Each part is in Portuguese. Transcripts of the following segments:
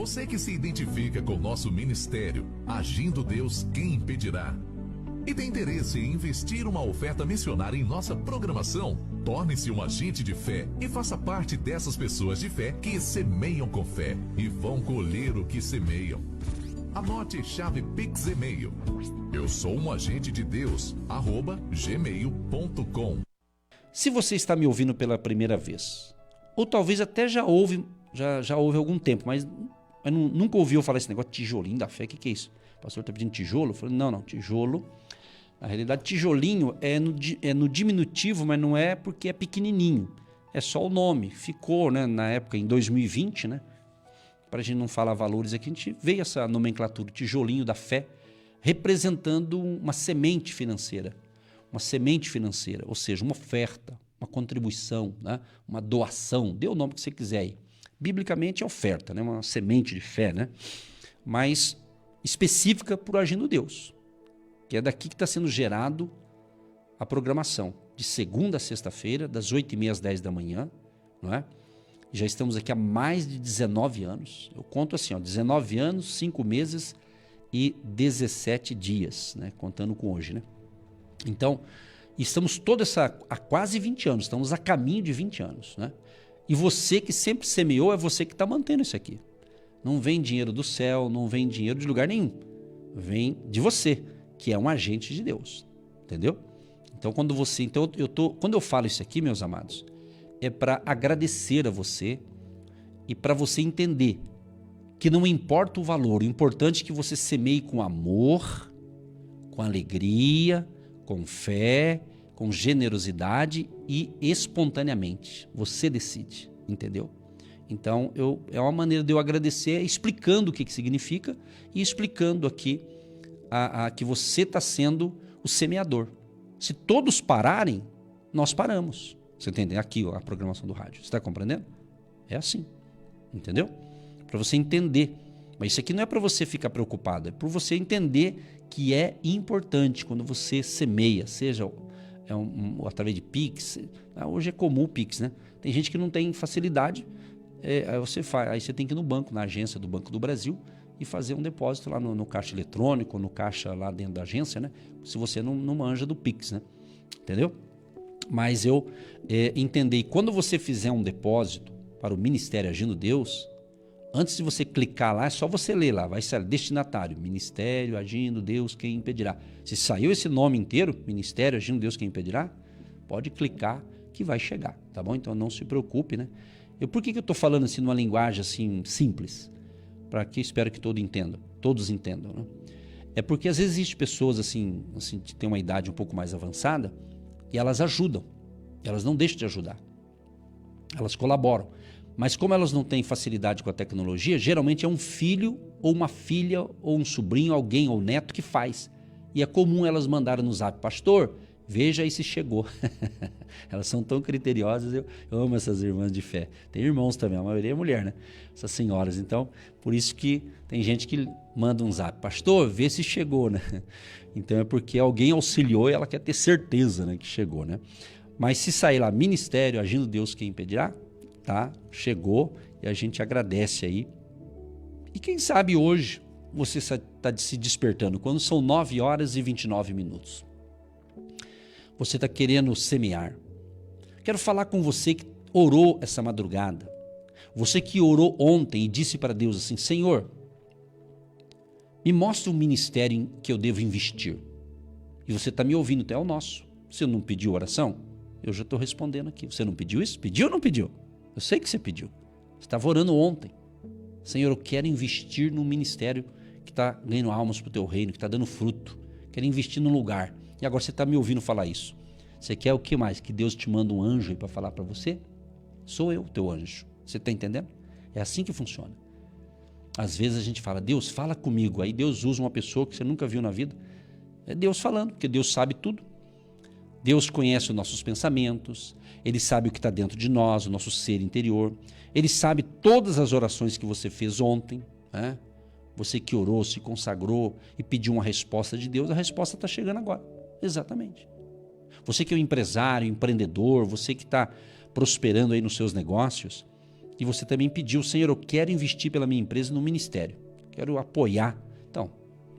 Você que se identifica com nosso ministério, Agindo Deus, quem impedirá? E tem interesse em investir uma oferta missionária em nossa programação? Torne-se um agente de fé e faça parte dessas pessoas de fé que semeiam com fé e vão colher o que semeiam. Anote chave Pix e-mail. Eu sou um agente de Deus, @gmail.com. Se você está me ouvindo pela primeira vez, ou talvez até já ouve há algum tempo, mas nunca ouviu falar esse negócio de tijolinho da fé, o que é isso? O pastor está pedindo tijolo? Eu falei, não, tijolo. Na realidade, tijolinho é no diminutivo, mas não é porque é pequenininho. É só o nome. Ficou, né, na época, em 2020, né? Para a gente não falar valores aqui, a gente veio essa nomenclatura, tijolinho da fé, representando uma semente financeira. Uma semente financeira, ou seja, uma oferta, uma contribuição, né? Uma doação. Dê o nome que você quiser aí. Biblicamente é oferta, né? Uma semente de fé, né? Mas específica por Agindo Deus. Que é daqui que está sendo gerado a programação, de segunda a sexta-feira, das 8h30 às 10 da manhã, não é? Já estamos aqui há mais de 19 anos. Eu conto assim, 19 anos, 5 meses e 17 dias, né? Contando com hoje, né? Então, estamos há quase 20 anos, estamos a caminho de 20 anos, né? E você que sempre semeou, é você que está mantendo isso aqui. Não vem dinheiro do céu, não vem dinheiro de lugar nenhum. Vem de você, que é um agente de Deus, entendeu? Então, quando eu falo isso aqui, meus amados, é para agradecer a você e para você entender que não importa o valor, o importante é que você semeie com amor, com alegria, com fé, com generosidade e espontaneamente. Você decide, entendeu? Então, é uma maneira de eu agradecer explicando o que significa e explicando aqui que você está sendo o semeador. Se todos pararem, nós paramos. Você entende? Aqui a programação do rádio. Você está compreendendo? É assim. Entendeu? Para você entender. Mas isso aqui não é para você ficar preocupado. É para você entender que é importante quando você semeia. Seja através de Pix. Hoje é comum o Pix, né? Tem gente que não tem facilidade. Aí você tem que ir no banco, na agência do Banco do Brasil, e fazer um depósito lá no caixa eletrônico, no caixa lá dentro da agência, né? Se você não manja do Pix, né? Entendeu? Mas eu entendi, quando você fizer um depósito para o Ministério Agindo Deus, antes de você clicar lá, é só você ler lá, vai ser destinatário, Ministério Agindo Deus, quem impedirá. Se saiu esse nome inteiro, Ministério Agindo Deus, quem impedirá, pode clicar que vai chegar, tá bom? Então não se preocupe, né? Por que eu estou falando assim numa linguagem assim simples? Para que espero que todos entendam, né? É porque às vezes existem pessoas assim que têm uma idade um pouco mais avançada e elas ajudam, elas não deixam de ajudar, elas colaboram, mas como elas não têm facilidade com a tecnologia, geralmente é um filho ou uma filha ou um sobrinho, alguém ou neto que faz, e é comum elas mandarem no zap, pastor, veja aí se chegou. Elas são tão criteriosas, eu amo essas irmãs de fé. Tem irmãos também, a maioria é mulher, né? Essas senhoras. Então, por isso que tem gente que manda um zap, pastor, vê se chegou, né? Então é porque alguém auxiliou e ela quer ter certeza, né, que chegou, né? Mas se sair lá, Ministério Agindo Deus, quem impedirá, tá? Chegou e a gente agradece aí. E quem sabe hoje você está se despertando, quando são 9h29. Você está querendo semear. Quero falar com você que orou essa madrugada. Você que orou ontem e disse para Deus assim, Senhor, me mostra um ministério em que eu devo investir. E você está me ouvindo, até o nosso. Você não pediu oração? Eu já estou respondendo aqui. Você não pediu isso? Pediu ou não pediu? Eu sei que você pediu. Você estava orando ontem. Senhor, eu quero investir num ministério que está ganhando almas para o teu reino, que está dando fruto. Quero investir num lugar. E agora você está me ouvindo falar isso. Você quer o que mais? Que Deus te manda um anjo aí para falar para você? Sou eu, teu anjo. Você está entendendo? É assim que funciona. Às vezes a gente fala, Deus, fala comigo. Aí Deus usa uma pessoa que você nunca viu na vida. É Deus falando, porque Deus sabe tudo. Deus conhece os nossos pensamentos. Ele sabe o que está dentro de nós, o nosso ser interior. Ele sabe todas as orações que você fez ontem, né? Você que orou, se consagrou e pediu uma resposta de Deus, a resposta está chegando agora. Exatamente. Você que é um empresário, empreendedor, você que está prosperando aí nos seus negócios, E você também pediu, Senhor, eu quero investir pela minha empresa no ministério. Quero apoiar. Então,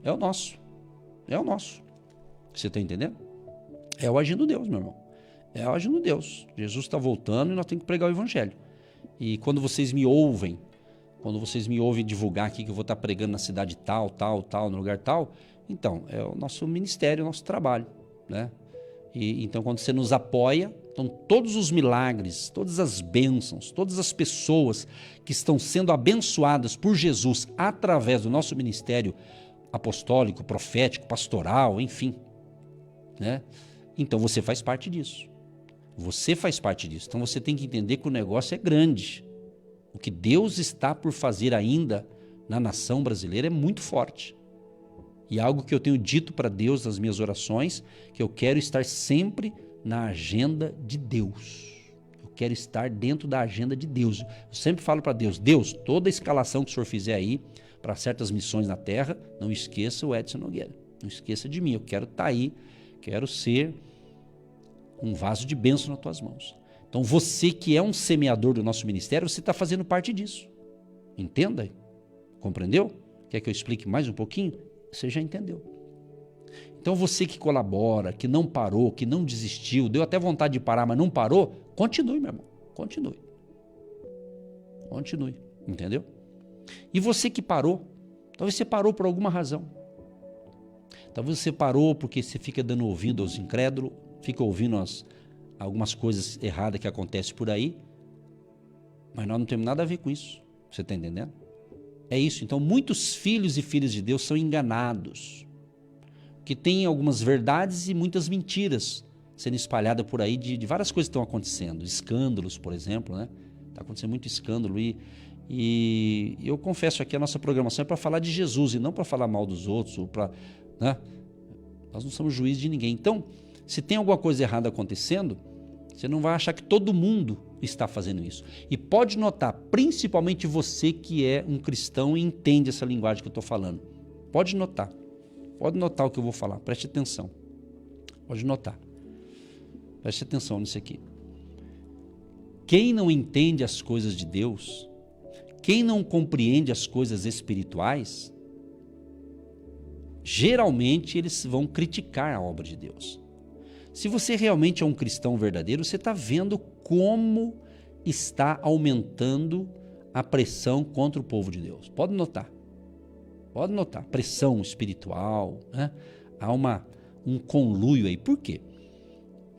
é o nosso. É o nosso. Você está entendendo? É o agindo Deus, meu irmão. É o agindo Deus. Jesus está voltando e nós temos que pregar o evangelho. E quando vocês me ouvem divulgar aqui que eu vou estar pregando na cidade tal, no lugar tal, então, é o nosso ministério, o nosso trabalho, né? E então, quando você nos apoia, então todos os milagres, todas as bênçãos, todas as pessoas que estão sendo abençoadas por Jesus através do nosso ministério apostólico, profético, pastoral, enfim, né? Então você faz parte disso. Você faz parte disso. Então você tem que entender que o negócio é grande. O que Deus está por fazer ainda na nação brasileira é muito forte. E algo que eu tenho dito para Deus nas minhas orações, que eu quero estar sempre na agenda de Deus. Eu quero estar dentro da agenda de Deus. Eu sempre falo para Deus, Deus, toda a escalação que o Senhor fizer aí para certas missões na terra, não esqueça o Edson Nogueira. Não esqueça de mim, eu quero estar aí, quero ser um vaso de bênção nas tuas mãos. Então você que é um semeador do nosso ministério, você está fazendo parte disso. Entenda? Compreendeu? Quer que eu explique mais um pouquinho? Você já entendeu. Então você que colabora, que não parou, que não desistiu, deu até vontade de parar, mas não parou, continue, meu irmão. Continue. Continue. Entendeu? E você que parou, talvez você parou por alguma razão. Talvez você parou porque você fica dando ouvido aos incrédulos, fica ouvindo algumas coisas erradas que acontecem por aí, mas nós não temos nada a ver com isso. Você está entendendo? É isso. Então, muitos filhos e filhas de Deus são enganados, que tem algumas verdades e muitas mentiras sendo espalhadas por aí de várias coisas que estão acontecendo. Escândalos, por exemplo, né? Está acontecendo muito escândalo e eu confesso aqui, a nossa programação é para falar de Jesus e não para falar mal dos outros, ou né? Nós não somos juízes de ninguém. Então, se tem alguma coisa errada acontecendo, você não vai achar que todo mundo está fazendo isso. E pode notar, principalmente você que é um cristão e entende essa linguagem que eu estou falando. Pode notar o que eu vou falar, preste atenção. Pode notar. Preste atenção nisso aqui. Quem não entende as coisas de Deus, quem não compreende as coisas espirituais, geralmente eles vão criticar a obra de Deus. Se você realmente é um cristão verdadeiro, você está vendo como está aumentando a pressão contra o povo de Deus. Pode notar, pressão espiritual, né? Há um conluio aí. Por quê?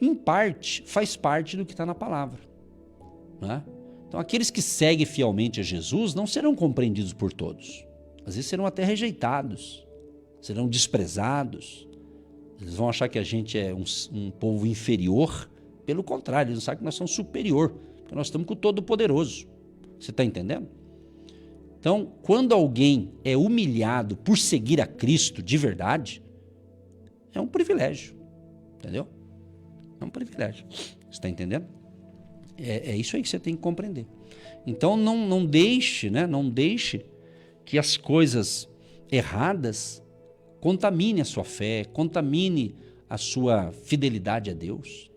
Em parte, faz parte do que está na palavra, né? Então, aqueles que seguem fielmente a Jesus não serão compreendidos por todos. Às vezes serão até rejeitados, serão desprezados. Eles vão achar que a gente é um povo inferior. Pelo contrário, eles não sabem que nós somos superior, porque nós estamos com o Todo-Poderoso. Você está entendendo? Então, quando alguém é humilhado por seguir a Cristo de verdade, é um privilégio. Entendeu? É um privilégio. Você está entendendo? É isso aí que você tem que compreender. Então, não deixe que as coisas erradas contamine a sua fé, contamine a sua fidelidade a Deus.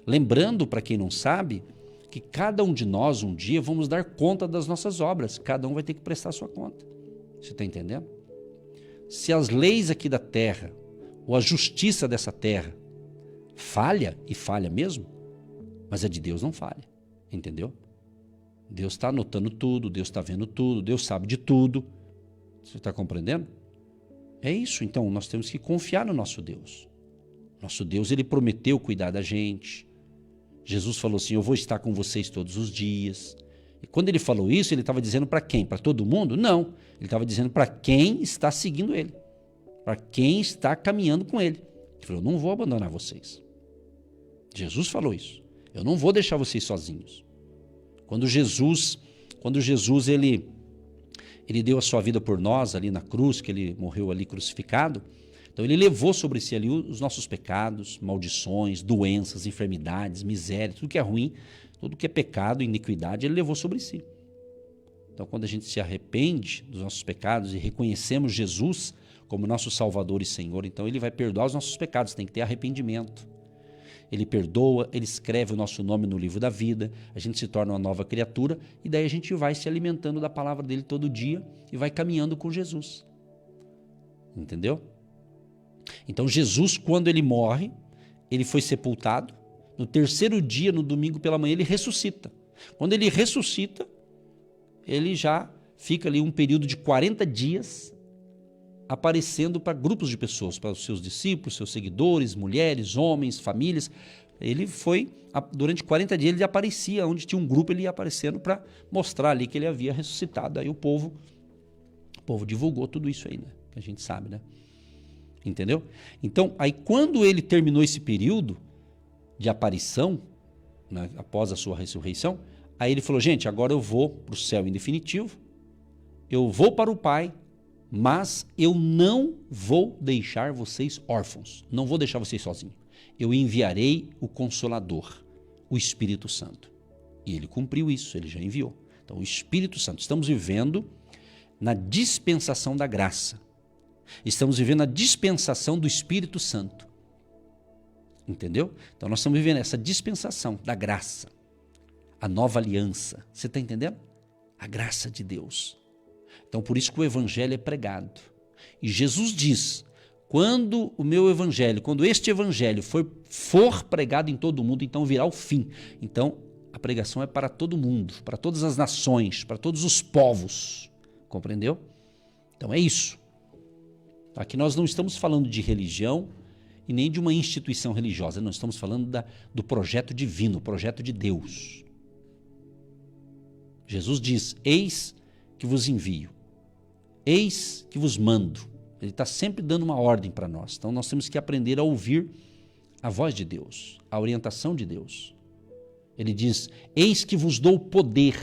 Lembrando, para quem não sabe, que cada um de nós um dia vamos dar conta das nossas obras. Cada um vai ter que prestar a sua conta. Você está entendendo? Se as leis aqui da terra, ou a justiça dessa terra, falha, e falha mesmo, mas a de Deus não falha. Entendeu? Deus está anotando tudo, Deus está vendo tudo, Deus sabe de tudo. Você está compreendendo? É isso, então, nós temos que confiar no nosso Deus. Nosso Deus, Ele prometeu cuidar da gente. Jesus falou assim, eu vou estar com vocês todos os dias. E quando Ele falou isso, Ele estava dizendo para quem? Para todo mundo? Não. Ele estava dizendo para quem está seguindo Ele. Para quem está caminhando com Ele. Ele falou, eu não vou abandonar vocês. Jesus falou isso. Eu não vou deixar vocês sozinhos. Quando Jesus ele deu a sua vida por nós ali na cruz, que ele morreu ali crucificado, então ele levou sobre si ali os nossos pecados, maldições, doenças, enfermidades, miséria, tudo que é ruim, tudo que é pecado, iniquidade, ele levou sobre si. Então quando a gente se arrepende dos nossos pecados e reconhecemos Jesus como nosso Salvador e Senhor, então ele vai perdoar os nossos pecados, tem que ter arrependimento. Ele perdoa, Ele escreve o nosso nome no livro da vida, a gente se torna uma nova criatura e daí a gente vai se alimentando da palavra dele todo dia e vai caminhando com Jesus. Entendeu? Então Jesus, quando ele morre, ele foi sepultado. No terceiro dia, no domingo pela manhã, ele ressuscita. Quando ele ressuscita, ele já fica ali um período de 40 dias aparecendo para grupos de pessoas, para os seus discípulos, seus seguidores, mulheres, homens, famílias. Ele foi, durante 40 dias, ele aparecia, onde tinha um grupo, ele ia aparecendo para mostrar ali que ele havia ressuscitado. Aí o povo divulgou tudo isso aí, né? Que a gente sabe, né? Entendeu? Então, aí quando ele terminou esse período de aparição, né, após a sua ressurreição, aí ele falou, gente, agora eu vou para o céu em definitivo, eu vou para o Pai, mas eu não vou deixar vocês órfãos, não vou deixar vocês sozinhos. Eu enviarei o Consolador, o Espírito Santo. E ele cumpriu isso, ele já enviou. Então, o Espírito Santo, estamos vivendo na dispensação da graça. Estamos vivendo a dispensação do Espírito Santo. Entendeu? Então nós estamos vivendo essa dispensação da graça. A nova aliança. Você está entendendo? A graça de Deus. Então por isso que o evangelho é pregado. E Jesus diz, quando o meu evangelho, quando este evangelho for pregado em todo o mundo, então virá o fim. Então a pregação é para todo mundo, para todas as nações, para todos os povos. Compreendeu? Então é isso. Aqui nós não estamos falando de religião e nem de uma instituição religiosa, nós estamos falando do projeto divino, o projeto de Deus. Jesus diz, eis que vos envio, eis que vos mando. Ele está sempre dando uma ordem para nós, então nós temos que aprender a ouvir a voz de Deus, a orientação de Deus. Ele diz, eis que vos dou poder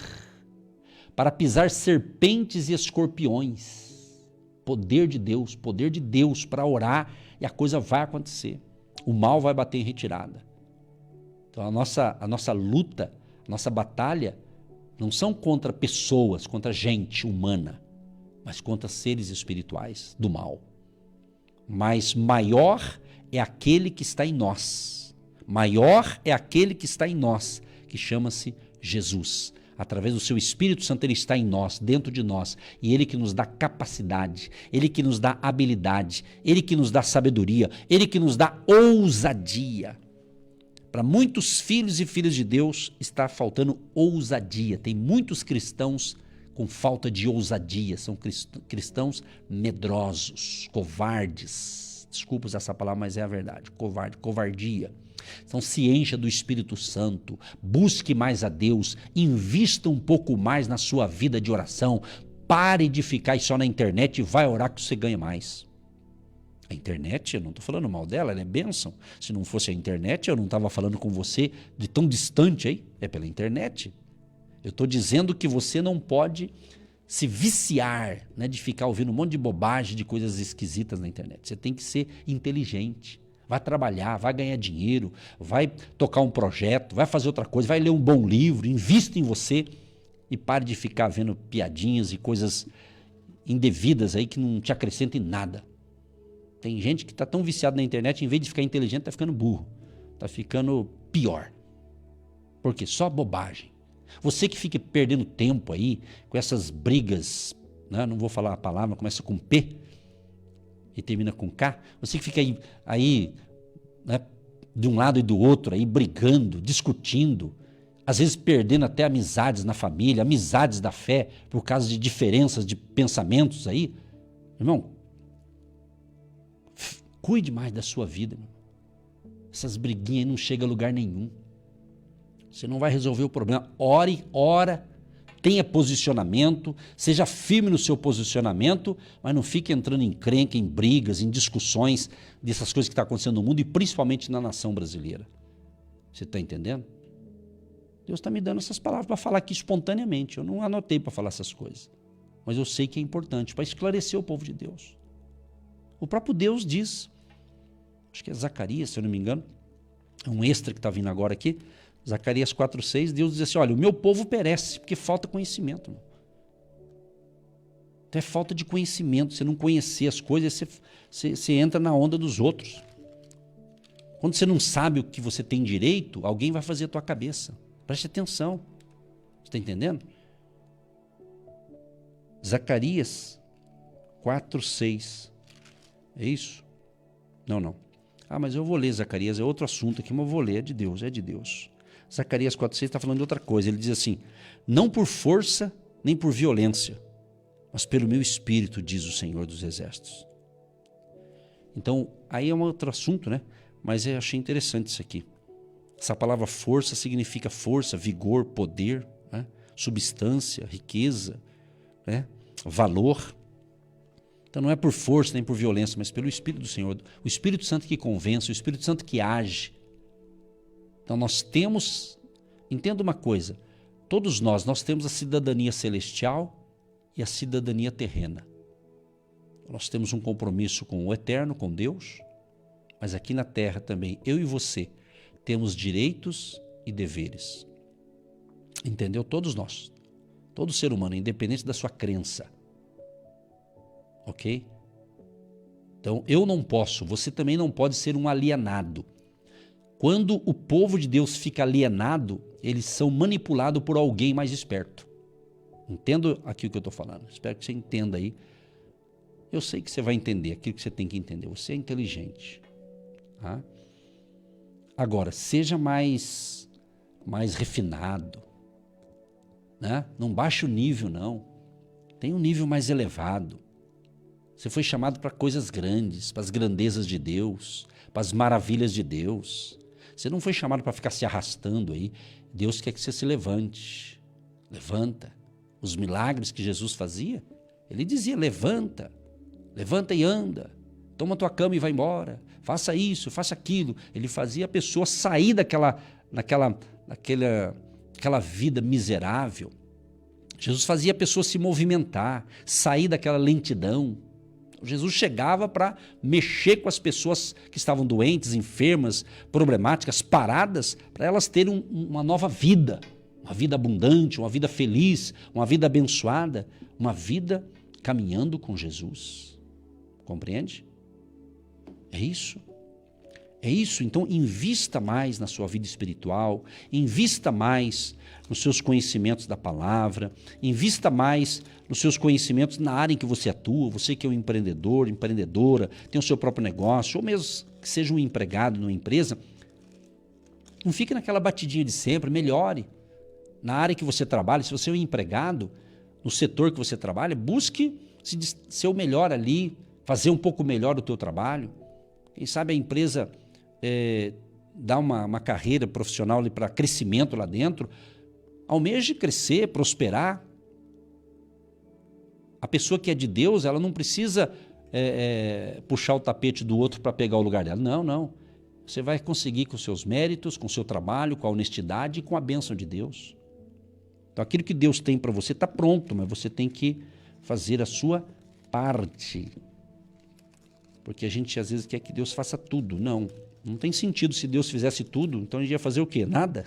para pisar serpentes e escorpiões. Poder de Deus para orar e a coisa vai acontecer. O mal vai bater em retirada. Então a nossa luta, a nossa batalha não são contra pessoas, contra gente humana, mas contra seres espirituais do mal. Mas maior é aquele que está em nós. Maior é aquele que está em nós, que chama-se Jesus. Através do seu Espírito Santo, ele está em nós, dentro de nós. E ele que nos dá capacidade, ele que nos dá habilidade, ele que nos dá sabedoria, ele que nos dá ousadia. Para muitos filhos e filhas de Deus está faltando ousadia. Tem muitos cristãos com falta de ousadia. São cristãos medrosos, covardes. Desculpa usar essa palavra, mas é a verdade. Covardia. Então se encha do Espírito Santo, busque mais a Deus, invista um pouco mais na sua vida de oração, pare de ficar só na internet e vai orar que você ganha mais. A internet, eu não estou falando mal dela, ela é bênção. Se não fosse a internet, eu não estava falando com você de tão distante aí, é pela internet. Eu estou dizendo que você não pode se viciar, né, de ficar ouvindo um monte de bobagem, de coisas esquisitas na internet. Você tem que ser inteligente. Vai trabalhar, vai ganhar dinheiro, vai tocar um projeto, vai fazer outra coisa, vai ler um bom livro, invista em você e pare de ficar vendo piadinhas e coisas indevidas aí que não te acrescentem nada. Tem gente que está tão viciada na internet, em vez de ficar inteligente, está ficando burro, está ficando pior. Por quê? Só bobagem. Você que fica perdendo tempo aí com essas brigas, né? Não vou falar a palavra, começa com P, e termina com K, você que fica aí né, de um lado e do outro, aí brigando, discutindo, às vezes perdendo até amizades na família, amizades da fé, por causa de diferenças de pensamentos aí. Irmão, cuide mais da sua vida. Irmão. Essas briguinhas aí não chegam a lugar nenhum. Você não vai resolver o problema. Ora, tenha posicionamento, seja firme no seu posicionamento, mas não fique entrando em encrenca, em brigas, em discussões dessas coisas que estão acontecendo no mundo e principalmente na nação brasileira. Você está entendendo? Deus está me dando essas palavras para falar aqui espontaneamente. Eu não anotei para falar essas coisas, mas eu sei que é importante para esclarecer o povo de Deus. O próprio Deus diz, acho que é Zacarias, se eu não me engano, é um extra que está vindo agora aqui, Zacarias 4,6, Deus diz assim, olha, o meu povo perece, porque falta conhecimento. Então é falta de conhecimento, você não conhecer as coisas, você entra na onda dos outros. Quando você não sabe o que você tem direito, alguém vai fazer a tua cabeça. Preste atenção. Você está entendendo? Zacarias 4:6. É isso? Não. Mas eu vou ler Zacarias, é outro assunto aqui, mas eu vou ler, é de Deus. Zacarias 4:6 está falando de outra coisa. Ele diz assim: não por força nem por violência, mas pelo meu espírito, diz o Senhor dos Exércitos. Então, aí é um outro assunto, né? Mas eu achei interessante isso aqui. Essa palavra força significa força, vigor, poder, né? Substância, riqueza, né? Valor. Então não é por força nem por violência, mas pelo Espírito do Senhor. O Espírito Santo que convence, o Espírito Santo que age. Então nós temos, entenda uma coisa, todos nós temos a cidadania celestial e a cidadania terrena. Nós temos um compromisso com o eterno, com Deus, mas aqui na terra também, eu e você, temos direitos e deveres. Entendeu? Todos nós. Todo ser humano, independente da sua crença. Ok? Então, eu não posso, você também não pode ser um alienado. Quando o povo de Deus fica alienado, eles são manipulados por alguém mais esperto. Entendo aqui o que eu estou falando. Espero que você entenda aí. Eu sei que você vai entender aquilo que você tem que entender. Você é inteligente. Tá? Agora, seja mais refinado. Né? Não baixe o nível, não. Tem um nível mais elevado. Você foi chamado para coisas grandes, para as grandezas de Deus, para as maravilhas de Deus. Você não foi chamado para ficar se arrastando aí. Deus quer que você se levante. Levanta. Os milagres que Jesus fazia, ele dizia: levanta e anda. Toma tua cama e vai embora. Faça isso, faça aquilo. Ele fazia a pessoa sair daquela vida miserável. Jesus fazia a pessoa se movimentar, sair daquela lentidão. Jesus chegava para mexer com as pessoas que estavam doentes, enfermas, problemáticas, paradas, para elas terem uma nova vida, uma vida abundante, uma vida feliz, uma vida abençoada, uma vida caminhando com Jesus. Compreende? É isso. É isso. Então, invista mais na sua vida espiritual, invista mais nos seus conhecimentos da palavra, invista mais nos seus conhecimentos na área em que você atua, você que é um empreendedor, empreendedora, tem o seu próprio negócio, ou mesmo que seja um empregado numa empresa, não fique naquela batidinha de sempre, melhore. Na área que você trabalha, se você é um empregado, no setor que você trabalha, busque ser o melhor ali, fazer um pouco melhor o teu trabalho. Quem sabe a empresa dá uma carreira profissional para crescimento lá dentro, almeje crescer, prosperar. A pessoa que é de Deus, ela não precisa puxar o tapete do outro para pegar o lugar dela. Não. Você vai conseguir com seus méritos, com o seu trabalho, com a honestidade e com a bênção de Deus. Então aquilo que Deus tem para você está pronto, mas você tem que fazer a sua parte. Porque a gente às vezes quer que Deus faça tudo. Não tem sentido. Se Deus fizesse tudo, então a gente ia fazer o quê? Nada.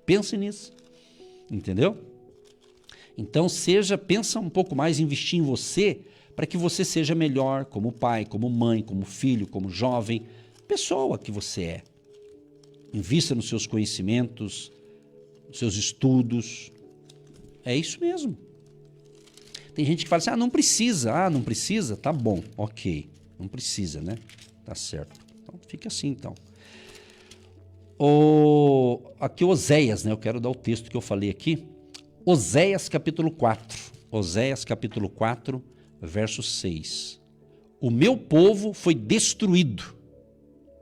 Pense nisso. Entendeu? Então pensa um pouco mais, investir em você, para que você seja melhor como pai, como mãe, como filho, como jovem, pessoa que você é. Invista nos seus conhecimentos, nos seus estudos. É isso mesmo. Tem gente que fala assim, não precisa, tá bom, ok. Não precisa, né? Tá certo. Então, fica assim, então. Aqui Oséias, né? Eu quero dar o texto que eu falei aqui. Oséias capítulo 4. Oséias capítulo 4, verso 6. O meu povo foi destruído,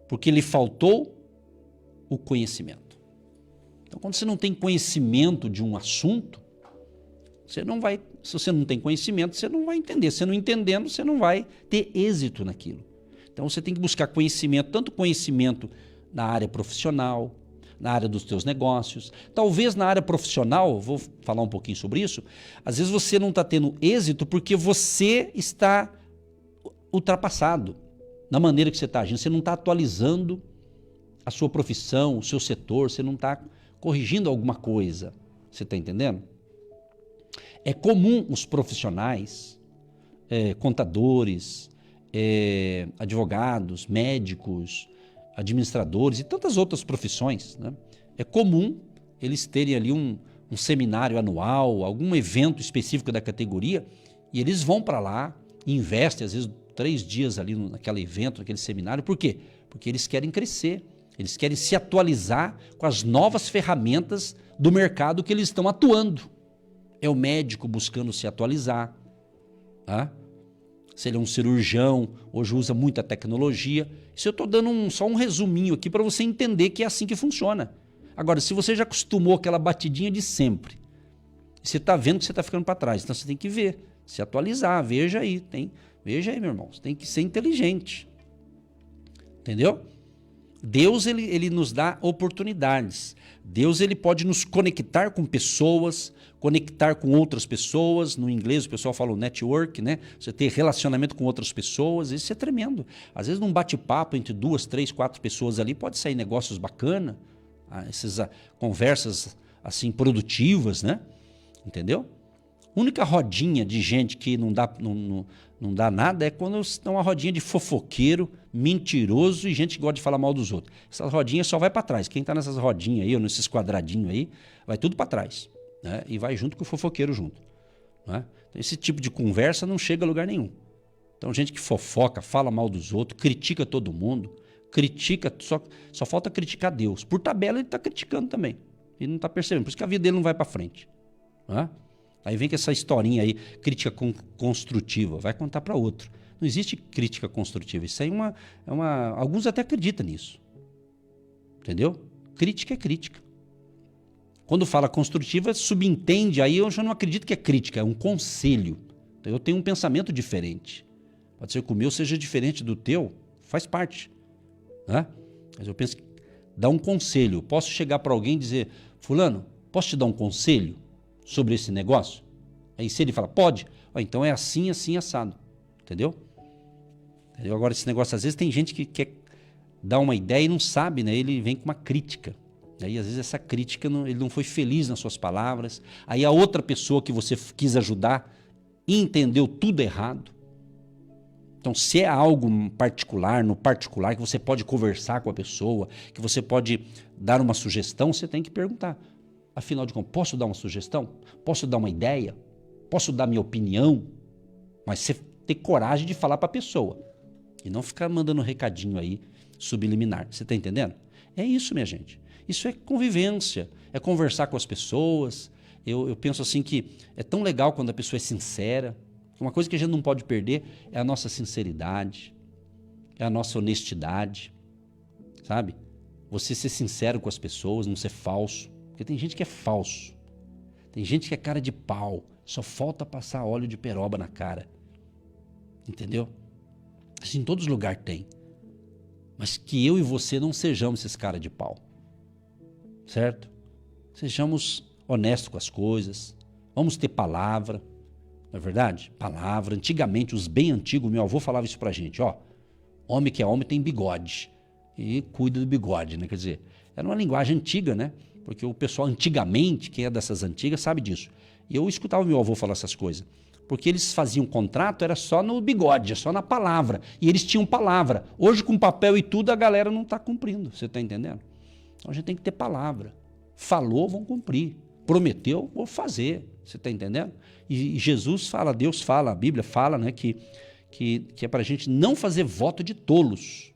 porque lhe faltou o conhecimento. Então, quando você não tem conhecimento de um assunto, você não vai, se você não tem conhecimento, você não vai entender. Se não entendendo, você não vai ter êxito naquilo. Então você tem que buscar conhecimento, tanto conhecimento na área profissional, na área dos teus negócios. Talvez na área profissional, vou falar um pouquinho sobre isso, às vezes você não está tendo êxito porque você está ultrapassado na maneira que você está agindo. Você não está atualizando a sua profissão, o seu setor, você não está corrigindo alguma coisa. Você está entendendo? É comum os profissionais, contadores, advogados, médicos, administradores e tantas outras profissões, né? É comum eles terem ali um seminário anual, algum evento específico da categoria, e eles vão para lá, investem às vezes 3 dias ali naquele evento, naquele seminário. Por quê? Porque eles querem crescer, eles querem se atualizar com as novas ferramentas do mercado que eles estão atuando. É o médico buscando se atualizar, tá? Se ele é um cirurgião, hoje usa muita tecnologia. Isso eu estou dando só um resuminho aqui para você entender que é assim que funciona. Agora, se você já acostumou aquela batidinha de sempre, você está vendo que você está ficando para trás, então você tem que ver, se atualizar, veja aí, veja aí, meu irmão, você tem que ser inteligente. Entendeu? Deus, ele nos dá oportunidades. Deus, ele pode nos conectar com pessoas, conectar com outras pessoas. No inglês o pessoal fala o network, né? Você ter relacionamento com outras pessoas, isso é tremendo. Às vezes num bate-papo entre 2, 3, 4 pessoas ali pode sair negócios bacanas, essas conversas assim produtivas, né? Entendeu? A única rodinha de gente que não dá nada é quando estão uma rodinha de fofoqueiro, mentiroso e gente que gosta de falar mal dos outros. Essas rodinhas só vai para trás. Quem está nessas rodinhas aí, ou nesses quadradinhos aí, vai tudo para trás, né? E vai junto com o fofoqueiro junto, né? Então, esse tipo de conversa não chega a lugar nenhum. Então, gente que fofoca, fala mal dos outros, critica todo mundo, critica, só falta criticar Deus. Por tabela ele está criticando também. Ele não está percebendo. Por isso que a vida dele não vai para frente, né? Aí vem com essa historinha aí, crítica construtiva, vai contar para outro. Não existe crítica construtiva. Isso aí alguns até acreditam nisso. Entendeu? Crítica é crítica. Quando fala construtiva, subentende, aí eu já não acredito que é crítica, é um conselho. Então, eu tenho um pensamento diferente. Pode ser que o meu seja diferente do teu, faz parte, né? Mas eu penso que dá um conselho. Posso chegar para alguém e dizer, fulano, posso te dar um conselho sobre esse negócio? Aí se ele fala, pode, então é assim, assim, assado. Entendeu? Agora esse negócio, às vezes tem gente que quer dar uma ideia e não sabe, né? Ele vem com uma crítica. Aí às vezes essa crítica, ele não foi feliz nas suas palavras. Aí a outra pessoa que você quis ajudar entendeu tudo errado. Então, se é algo particular, no particular, que você pode conversar com a pessoa, que você pode dar uma sugestão, você tem que perguntar. Afinal de contas, posso dar uma sugestão? Posso dar uma ideia? Posso dar minha opinião? Mas você ter coragem de falar para a pessoa. E não ficar mandando recadinho aí subliminar. Você está entendendo? É isso, minha gente. Isso é convivência, é conversar com as pessoas. Eu penso assim que é tão legal quando a pessoa é sincera. Uma coisa que a gente não pode perder é a nossa sinceridade, é a nossa honestidade, sabe? Você ser sincero com as pessoas, não ser falso. Porque tem gente que é falso, tem gente que é cara de pau, só falta passar óleo de peroba na cara. Entendeu? Assim, em todos os lugares tem. Mas que eu e você não sejamos esses cara de pau. Certo? Sejamos honestos com as coisas. Vamos ter palavra. Não é verdade? Palavra. Antigamente, os bem antigos, meu avô falava isso pra gente. Ó, homem que é homem tem bigode. E cuida do bigode, né? Quer dizer, era uma linguagem antiga, né? Porque o pessoal antigamente, quem é dessas antigas, sabe disso. E eu escutava meu avô falar essas coisas. Porque eles faziam contrato, era só no bigode, só na palavra. E eles tinham palavra. Hoje, com papel e tudo, a galera não está cumprindo. Você está entendendo? Então, a gente tem que ter palavra. Falou, vão cumprir. Prometeu, vou fazer. Você está entendendo? E Jesus fala, Deus fala, a Bíblia fala, né, que é para a gente não fazer voto de tolos.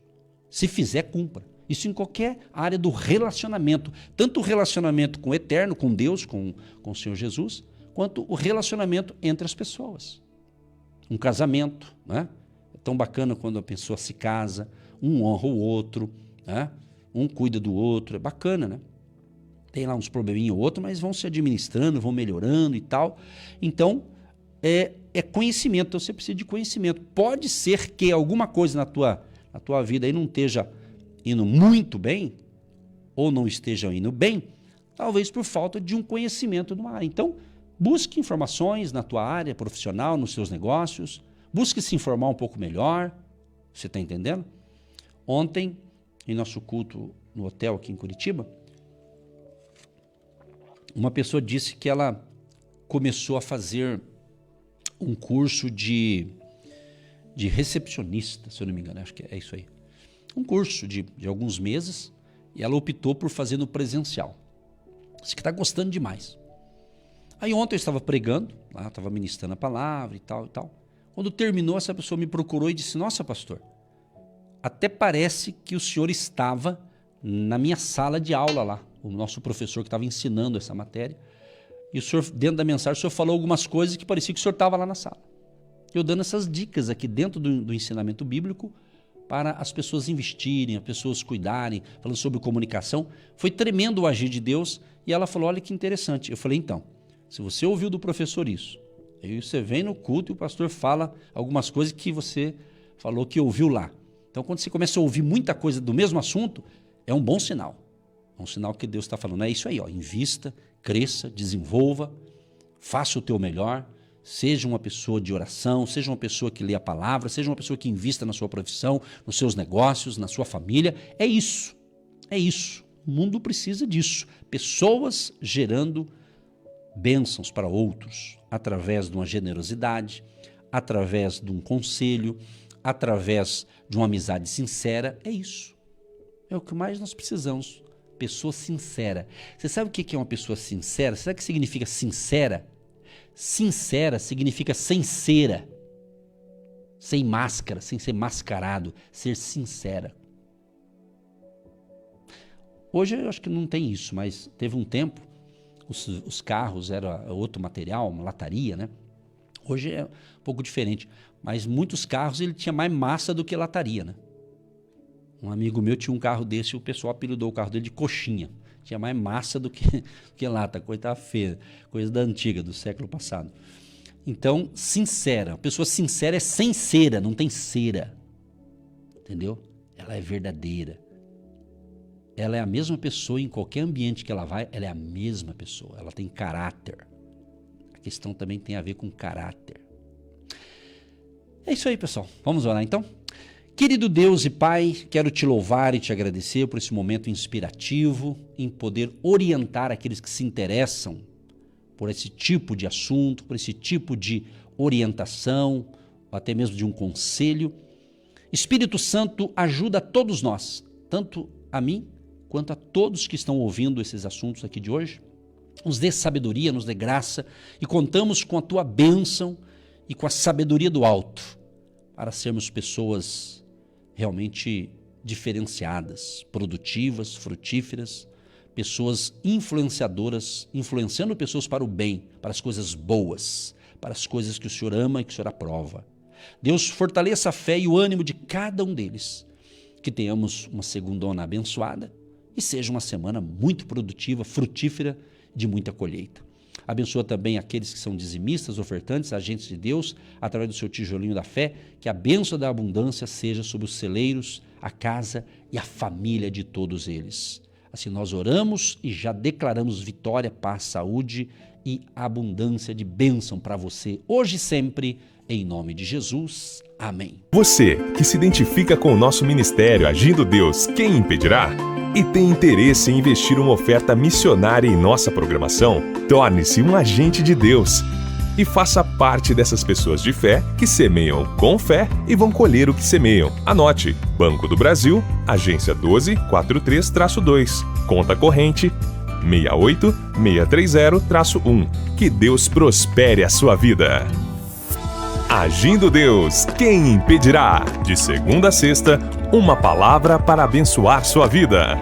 Se fizer, cumpra. Isso em qualquer área do relacionamento. Tanto o relacionamento com o Eterno, com Deus, com o Senhor Jesus, quanto o relacionamento entre as pessoas. Um casamento, né? É tão bacana quando a pessoa se casa, um honra o outro, né? Um cuida do outro, é bacana, né? Tem lá uns probleminha ou outro, mas vão se administrando, vão melhorando e tal. Então, é conhecimento, então você precisa de conhecimento. Pode ser que alguma coisa na tua vida aí não esteja indo muito bem, ou não esteja indo bem, talvez por falta de um conhecimento numa área. Então, busque informações na tua área profissional, nos seus negócios, busque se informar um pouco melhor, você está entendendo? Ontem, em nosso culto no hotel aqui em Curitiba, uma pessoa disse que ela começou a fazer um curso de recepcionista, se eu não me engano, acho que é isso aí. um curso de alguns meses e ela optou por fazer no presencial. Diz que está gostando demais. Aí ontem eu estava pregando, lá estava ministrando a palavra e tal e tal. Quando terminou, essa pessoa me procurou e disse: nossa, pastor, até parece que o senhor estava na minha sala de aula lá, o nosso professor que estava ensinando essa matéria. E o senhor, dentro da mensagem, o senhor falou algumas coisas que parecia que o senhor estava lá na sala. Eu dando essas dicas aqui dentro do ensinamento bíblico para as pessoas investirem, as pessoas cuidarem, falando sobre comunicação. Foi tremendo o agir de Deus. E ela falou: olha que interessante. Eu falei: então, se você ouviu do professor isso, aí você vem no culto e o pastor fala algumas coisas que você falou que ouviu lá. Então, quando você começa a ouvir muita coisa do mesmo assunto, é um bom sinal. É um sinal que Deus está falando. É isso aí, ó, invista, cresça, desenvolva, faça o teu melhor, seja uma pessoa de oração, seja uma pessoa que lê a palavra, seja uma pessoa que invista na sua profissão, nos seus negócios, na sua família. É isso, é isso. O mundo precisa disso. Pessoas gerando bênçãos para outros, através de uma generosidade, através de um conselho, através de uma amizade sincera. É isso. É o que mais nós precisamos. Pessoa sincera. Você sabe o que é uma pessoa sincera? Sabe o que significa sincera? Sincera significa sem cera, sem máscara, sem ser mascarado, ser sincera. Hoje eu acho que não tem isso, mas teve um tempo, os carros era outro material, uma lataria, né? Hoje é um pouco diferente, mas muitos carros ele tinha mais massa do que lataria, né? Um amigo meu tinha um carro desse e o pessoal apelidou o carro dele de coxinha. Tinha mais massa do que lata, coisa feia, coisa da antiga, do século passado. Então, sincera. A pessoa sincera é sem cera, não tem cera. Entendeu? Ela é verdadeira. Ela é a mesma pessoa em qualquer ambiente que ela vai, ela é a mesma pessoa. Ela tem caráter. A questão também tem a ver com caráter. É isso aí, pessoal. Vamos orar então? Querido Deus e Pai, quero te louvar e te agradecer por esse momento inspirativo em poder orientar aqueles que se interessam por esse tipo de assunto, por esse tipo de orientação, ou até mesmo de um conselho. Espírito Santo, ajuda a todos nós, tanto a mim quanto a todos que estão ouvindo esses assuntos aqui de hoje. Nos dê sabedoria, nos dê graça e contamos com a tua bênção e com a sabedoria do alto para sermos pessoas realmente diferenciadas, produtivas, frutíferas, pessoas influenciadoras, influenciando pessoas para o bem, para as coisas boas, para as coisas que o Senhor ama e que o Senhor aprova. Deus, fortaleça a fé e o ânimo de cada um deles, que tenhamos uma segundona abençoada e seja uma semana muito produtiva, frutífera, de muita colheita. Abençoa também aqueles que são dizimistas, ofertantes, agentes de Deus, através do seu tijolinho da fé, que a bênção da abundância seja sobre os celeiros, a casa e a família de todos eles. Assim nós oramos e já declaramos vitória, paz, saúde e abundância de bênção para você, hoje e sempre, em nome de Jesus. Amém. Você que se identifica com o nosso ministério Agindo Deus, quem impedirá? E tem interesse em investir uma oferta missionária em nossa programação? Torne-se um agente de Deus e faça parte dessas pessoas de fé que semeiam com fé e vão colher o que semeiam. Anote: Banco do Brasil, agência 1243-2, conta corrente 68630-1. Que Deus prospere a sua vida. Agindo Deus, quem impedirá? De segunda a sexta, uma palavra para abençoar sua vida.